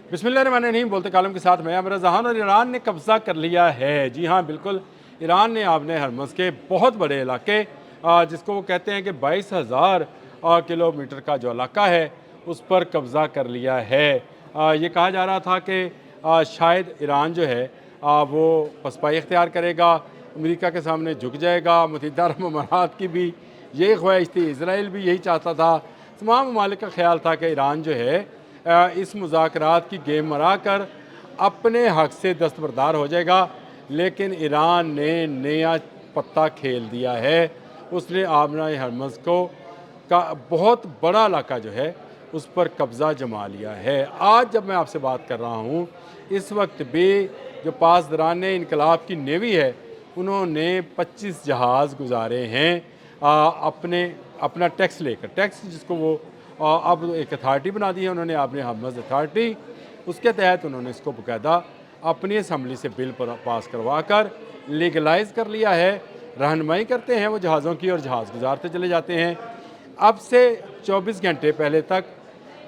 बिस्मिल्लाहिर्रहमानिर्रहीम बोलते कालम के साथ मैं अमर जहान। और ईरान ने कब्ज़ा कर लिया है। जी हाँ बिल्कुल, ईरान ने आपने हरमज़ के बहुत बड़े इलाके जिसको वो कहते हैं कि 22,000 किलोमीटर का जो इलाका है उस पर कब्ज़ा कर लिया है। ये कहा जा रहा था कि शायद ईरान जो है वो पसपाई इख्तियार करेगा, अमेरिका के सामने झुक जाएगा। मुत्तहिदा अरब अमारात की भी यही ख्वाहिश थी, इसराइल भी यही चाहता था। तमाम ममालिक का ख्याल था कि ईरान जो है इस मुज़ाकरात की गेम मरा कर अपने हक़ से दस्तबरदार हो जाएगा, लेकिन ईरान ने नया पत्ता खेल दिया है। उसने आबना हरमज़ को का बहुत बड़ा इलाका जो है उस पर कब्ज़ा जमा लिया है। आज जब मैं आपसे बात कर रहा हूँ, इस वक्त भी जो पासदारान इनकलाब की नेवी है उन्होंने 25 जहाज़ गुजारे हैं अपना टैक्स लेकर। टैक्स जिसको वो अब एक अथॉरिटी बना दी है उन्होंने, आपने हरमज़ अथॉरिटी, उसके तहत उन्होंने इसको बाकायदा अपनी असम्बली से बिल पर पास करवा कर लीगलाइज कर लिया है। रहनुमाई करते हैं वो जहाज़ों की और जहाज़ गुजारते चले जाते हैं। अब से 24 घंटे पहले तक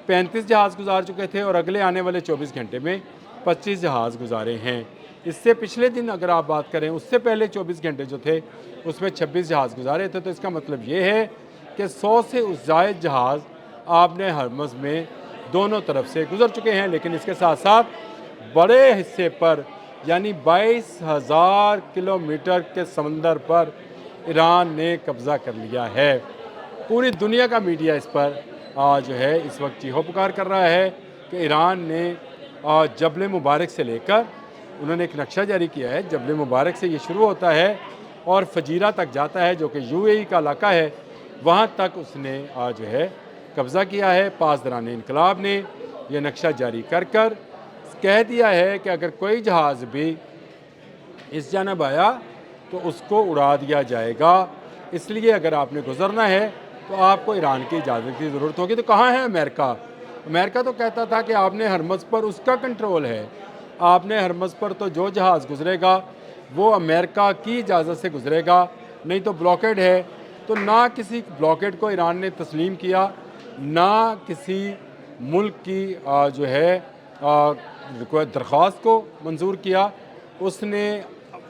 35 जहाज़ गुजार चुके थे और अगले आने वाले 24 घंटे में 25 जहाज़ गुजारे हैं। इससे पिछले दिन अगर आप बात करें, उससे पहले 24 घंटे जो थे उसमें 26 जहाज़ गुजारे थे। तो इसका मतलब ये है कि 100 से ज़ायद जहाज़ आपने हरमज़ में दोनों तरफ से गुजर चुके हैं। लेकिन इसके साथ साथ बड़े हिस्से पर यानी 22,000 किलोमीटर के समंदर पर ईरान ने कब्ज़ा कर लिया है। पूरी दुनिया का मीडिया इस पर जो है इस वक्त चीहो पुकार कर रहा है कि ईरान ने जबल मुबारक से लेकर, उन्होंने एक नक्शा जारी किया है, जबल मुबारक से ये शुरू होता है और फजीरा तक जाता है जो कि यूएई का इलाका है, वहाँ तक उसने जो है कब्ज़ा किया है। पासदारान इनकलाब ने यह नक्शा जारी कर कर कह दिया है कि अगर कोई जहाज़ भी इस जानब आया तो उसको उड़ा दिया जाएगा। इसलिए अगर आपने गुजरना है तो आपको ईरान की इजाज़त की ज़रूरत होगी। तो कहाँ है अमेरिका? अमेरिका तो कहता था कि आपने हरमज़ पर उसका कंट्रोल है, आपने हरमज़ पर तो जो जहाज़ गुजरेगा वो अमेरिका की इजाज़त से गुजरेगा, नहीं तो ब्लॉकेड है। तो ना किसी ब्लॉकेड को ईरान ने तस्लीम किया, ना किसी मुल्क की जो है दरख्वास्त को मंजूर किया। उसने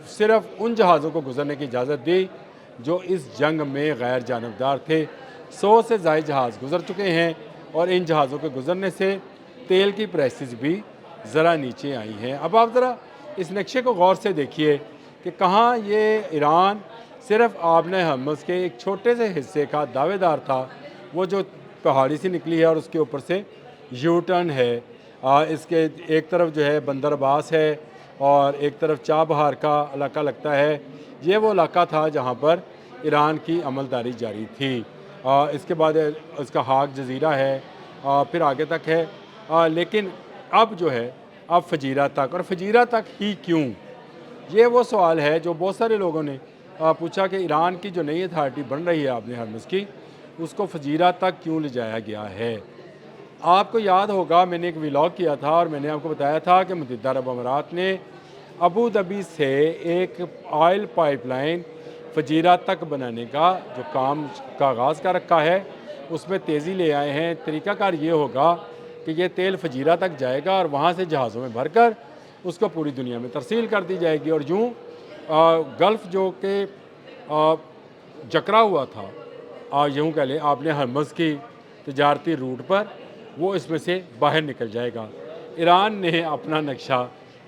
सिर्फ़ उन जहाज़ों को गुजरने की इजाज़त दी जो इस जंग में गैर जानबदार थे। 100 से ज़ायद जहाज़ गुजर चुके हैं और इन जहाज़ों के गुजरने से तेल की प्राइसेस भी ज़रा नीचे आई हैं। अब आप ज़रा इस नक्शे को गौर से देखिए कि कहाँ ये ईरान सिर्फ़ आपने हरमज़ के एक छोटे से हिस्से का दावेदार था। वो जो पहाड़ी से निकली है और उसके ऊपर से यू टर्न है, इसके एक तरफ जो है बंदर अब्बास है और एक तरफ चाबहार का इलाका लगता है। ये वो इलाका था जहाँ पर ईरान की अमलदारी जारी थी। इसके बाद इसका हाक जज़ीरा है, फिर आगे तक है। लेकिन अब जो है अब फजीरा तक, और फजीरा तक ही क्यों? ये वो सवाल है जो बहुत सारे लोगों ने पूछा कि ईरान की जो नई अथॉरिटी बन रही है आपने हरमज़ की, उसको फजीरा तक क्यों ले जाया गया है। आपको याद होगा मैंने एक व्लॉग किया था और मैंने आपको बताया था कि मुत्तहिदा अरब अमारात ने अबू धाबी से एक ऑयल पाइपलाइन फजीरा तक बनाने का जो काम का आगाज़ कर रखा है, उसमें तेज़ी ले आए हैं। तरीक़ाकार ये होगा कि ये तेल फजीरा तक जाएगा और वहाँ से जहाज़ों में भरकर उसको पूरी दुनिया में तरसील कर दी जाएगी। और यूँ गल्फ़ जो कि जकरा हुआ था, यूँ कह लें आपने हरमज़ की तजारती रूट पर, वो इसमें से बाहर निकल जाएगा। ईरान ने अपना नक्शा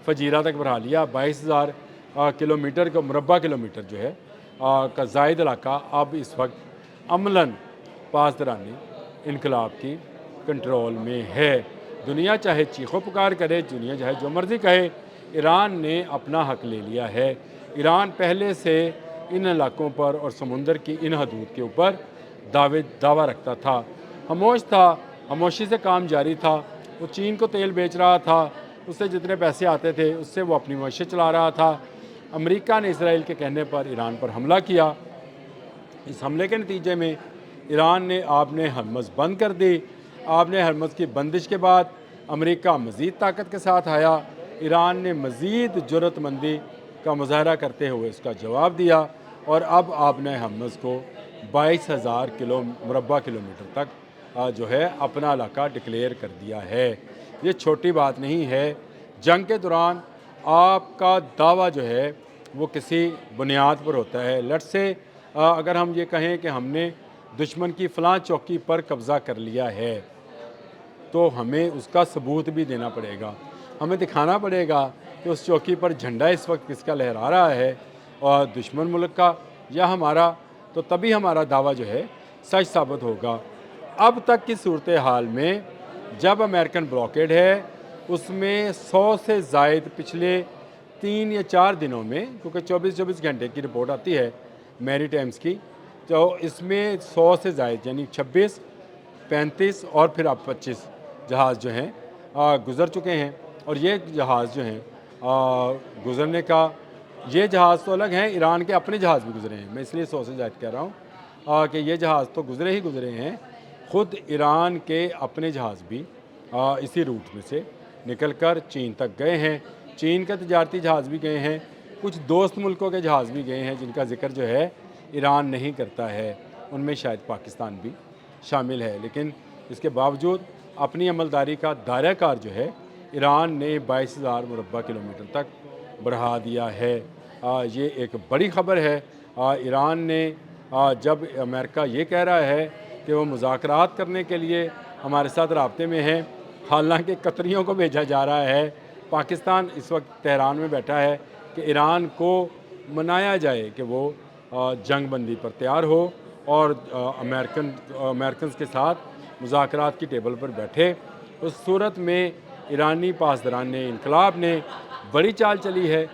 फजीरा तक बढ़ा लिया। 22,000 किलोमीटर का मुरबा किलोमीटर जो है का ज़ायद इलाका अब इस वक्त अमलन पासदारानी इनकलाब की कंट्रोल में है। दुनिया चाहे चीखो पुकार करे, दुनिया चाहे जो मर्ज़ी कहे, ईरान ने अपना हक़ ले लिया है। ईरान पहले से इन इलाकों पर और समुंदर की इन हदूद के ऊपर दावा रखता था, खामोश था, खामोशी से काम जारी था। वो चीन को तेल बेच रहा था, उससे जितने पैसे आते थे उससे वो अपनी मईशत चला रहा था। अमेरिका ने इसराइल के कहने पर ईरान पर हमला किया। इस हमले के नतीजे में ईरान ने आपने हरमज़ बंद कर दी। आपने हरमज़ की बंदिश के बाद अमेरिका मज़ीद ताकत के साथ आया। ईरान ने मज़ीद जुर्रतमंदी का मुज़ाहरा करते हुए उसका जवाब दिया और अब आपने हरमज़ को 22,000 मुरबा किलोमीटर तक जो है अपना इलाका डिक्लेयर कर दिया है। یہ چھوٹی بات نہیں ہے۔ جنگ کے دوران آپ کا دعویٰ جو ہے وہ کسی بنیاد پر ہوتا ہے۔ لٹ سے اگر ہم یہ کہیں کہ ہم نے دشمن کی فلاں چوکی پر قبضہ کر لیا ہے تو ہمیں اس کا ثبوت بھی دینا پڑے گا، ہمیں دکھانا پڑے گا کہ اس چوکی پر جھنڈا اس وقت کس کا لہرا رہا ہے، اور دشمن ملک کا یا ہمارا، تو تبھی ہمارا دعویٰ جو ہے سچ ثابت ہوگا۔ اب تک کی صورتحال میں جب امریکن بلاکیڈ ہے اس میں 100 سے زائد پچھلے 3 یا 4 دنوں میں، کیونکہ 24 گھنٹے کی رپورٹ آتی ہے میری ٹائمز کی، تو اس میں 100 سے زائد یعنی 26، 35 اور پھر اب 25 جہاز جو ہیں گزر چکے ہیں۔ اور یہ جہاز جو ہیں گزرنے کا، یہ جہاز تو الگ ہیں، ایران کے اپنے جہاز بھی گزرے ہیں، میں اس لیے 100 سے زائد کہہ رہا ہوں کہ یہ جہاز تو گزرے ہی گزرے ہیں، خود ایران کے اپنے جہاز بھی اسی روٹ میں سے نکل کر چین تک گئے ہیں۔ چین کے تجارتی جہاز بھی گئے ہیں، کچھ دوست ملکوں کے جہاز بھی گئے ہیں جن کا ذکر جو ہے ایران نہیں کرتا ہے، ان میں شاید پاکستان بھی شامل ہے، لیکن اس کے باوجود اپنی عملداری کا دائرہ کار جو ہے ایران نے 22,000 مربع کلومیٹر تک بڑھا دیا ہے۔ یہ ایک بڑی خبر ہے۔ ایران نے جب امریکہ یہ کہہ رہا ہے کہ وہ مذاکرات کرنے کے لیے ہمارے ساتھ رابطے میں ہیں، حالانکہ قطریوں کو بھیجا جا رہا ہے، پاکستان اس وقت تہران میں بیٹھا ہے کہ ایران کو منایا جائے کہ وہ جنگ بندی پر تیار ہو اور امریکنز کے ساتھ مذاکرات کی ٹیبل پر بیٹھے۔ اس صورت میں ایرانی پاسداران انقلاب نے بڑی چال چلی ہے،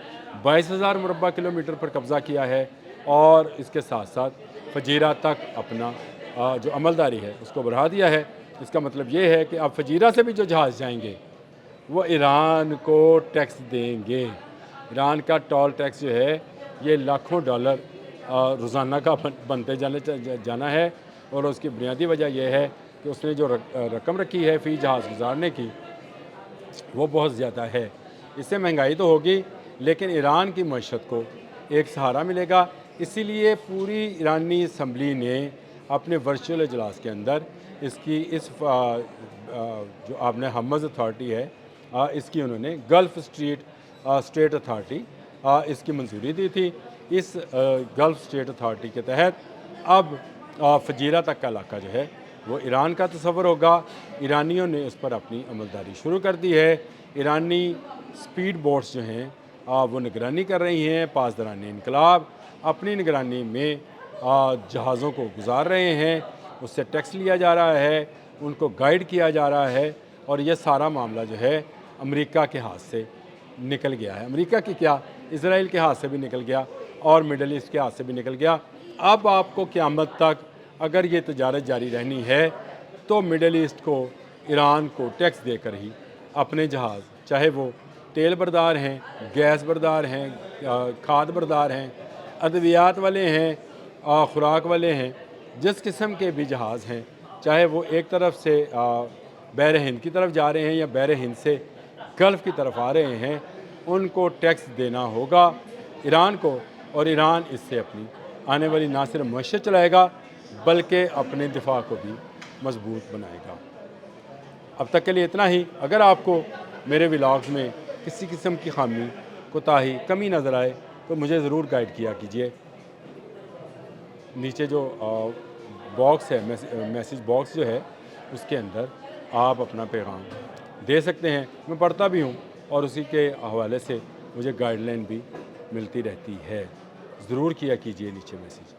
22,000 مربع کلومیٹر پر قبضہ کیا ہے، اور اس کے ساتھ ساتھ فجیرہ تک اپنا جو عملداری ہے اس کو بڑھا دیا ہے۔ اس کا مطلب یہ ہے کہ اب فجیرہ سے بھی جو جہاز جائیں گے وہ ایران کو ٹیکس دیں گے۔ ایران کا ٹول ٹیکس جو ہے یہ لاکھوں ڈالر روزانہ کا بنتے جانا ہے، اور اس کی بنیادی وجہ یہ ہے کہ اس نے جو رقم رکھی ہے فی جہاز گزارنے کی وہ بہت زیادہ ہے۔ اس سے مہنگائی تو ہوگی لیکن ایران کی معیشت کو ایک سہارا ملے گا۔ اسی لیے پوری ایرانی اسمبلی نے اپنے ورچوئل اجلاس کے اندر اس جو آپ نے حمز اتھارٹی ہے اس کی انہوں نے گلف اسٹیٹ اتھارٹی اس کی منظوری دی تھی۔ اس گلف اسٹیٹ اتھارٹی کے تحت اب فجیرہ تک کا علاقہ جو ہے وہ ایران کا تصور ہوگا۔ ایرانیوں نے اس پر اپنی عملداری شروع کر دی ہے۔ ایرانی سپیڈ بوٹس جو ہیں وہ نگرانی کر رہی ہیں، پاسداران انقلاب اپنی نگرانی میں جہازوں کو گزار رہے ہیں، اس سے ٹیکس لیا جا رہا ہے، ان کو گائیڈ کیا جا رہا ہے، اور یہ سارا معاملہ جو ہے امریکہ کے ہاتھ سے نکل گیا ہے۔ امریکہ کی کیا، اسرائیل کے ہاتھ سے بھی نکل گیا اور مڈل ایسٹ کے ہاتھ سے بھی نکل گیا۔ اب آپ کو قیامت تک اگر یہ تجارت جاری رہنی ہے تو مڈل ایسٹ کو، ایران کو ٹیکس دے کر ہی اپنے جہاز، چاہے وہ تیل بردار ہیں، گیس بردار ہیں، کھاد بردار ہیں، ادویات والے ہیں، خوراک والے ہیں، جس قسم کے بھی جہاز ہیں، چاہے وہ ایک طرف سے بحر ہند کی طرف جا رہے ہیں یا بحر ہند سے گلف کی طرف آ رہے ہیں، ان کو ٹیکس دینا ہوگا ایران کو، اور ایران اس سے اپنی آنے والی نہ صرف معیشت چلائے گا بلکہ اپنے دفاع کو بھی مضبوط بنائے گا۔ اب تک کے لیے اتنا ہی۔ اگر آپ کو میرے ولاگز میں کسی قسم کی خامی، کوتاہی، کمی نظر آئے تو مجھے ضرور گائیڈ کیا کیجیے۔ نیچے جو باکس ہے، میسیج باکس جو ہے، اس کے اندر آپ اپنا پیغام دے سکتے ہیں، میں پڑھتا بھی ہوں اور اسی کے حوالے سے مجھے گائیڈ لائن بھی ملتی رہتی ہے۔ ضرور کیا کیجیے نیچے میسیج۔